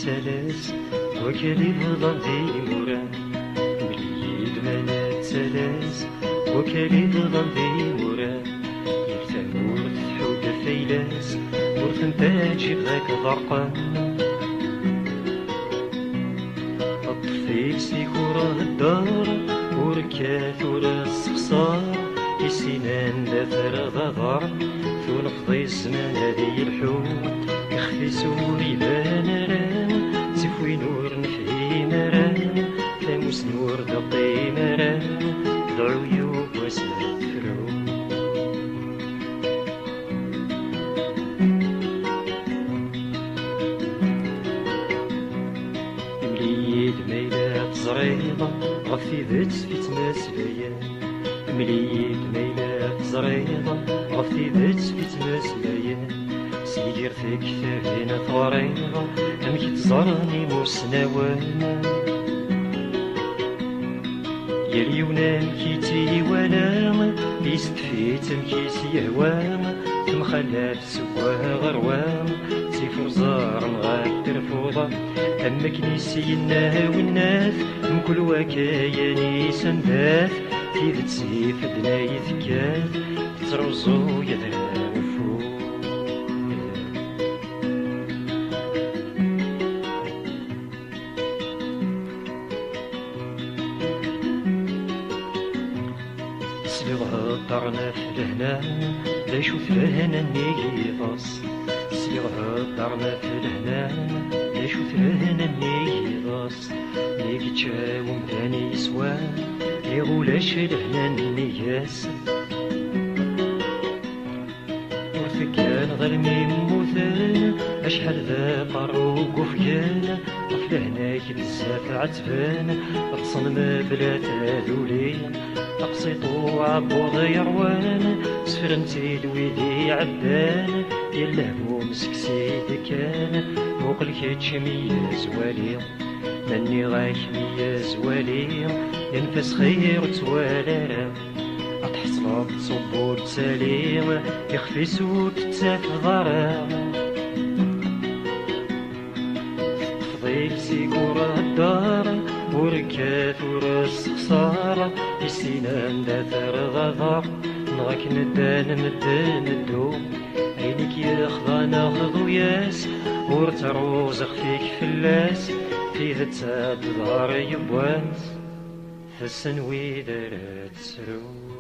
تسالاس وكالي ظلام دي موران مليد ما تسالاس وكالي ظلام دي موران يفتن ورث حود فيلاس ورث نتاجي غاك ضرقان الطفيل سيكورة الدار وركات ورس خسار السنان دافر ضغر ثون فضي الزمان هذي الحوت يخفي سوري بان ران سفوي نور نفعي مران فاموس نور دقي مران العيوب واسمات فرو مليد ميلات زريضة غفي ذات في تماسليان مليد ميلات زريضة غفي ذات في تماسليان سيدير فيك ثابين ثوريضة أمك تزرني موسناوان يليونام كيتي ونام يستفيت مكيس يهوام تمخلاف سواه غروام سيفر زار مغاك ترفوضة أما كنيسينا والناس من كل وكاياني سنداث في ذات سيف دناي ثكاث تروزو يدرا وفو سليغها الدارنا في لهنا لا يشوف لهنا النيغيضاس سليغها الدارنا في لهنا لا يشوف لهنا النيغيضاس نيغي تشاوم ثاني يسوان يغولاش لهنا النياس ورثكان غرمي موثان أشحال ذا طاروق وفيان طف لهناك بزاف عتبان تصنم بلا تاذولين تقسيطو عبوض يروان سفرنتي دويدي عبان يلهو مسكسي كان موقل كيتشمي زوالي مني غاك ميا زوالي ينفس خير توالارا أتحصلات تصبو تسالي يخفي سوك تساف ضرا تفضيل سيكورة الدار وركات ورس خسارة السنان داثر غضر نغاك ندان مدان الدو عينيك ياخذ ناخذ وياس ورتروز خفيك فلاس فيه تساد ظهر يبواس السنوي دارت سرو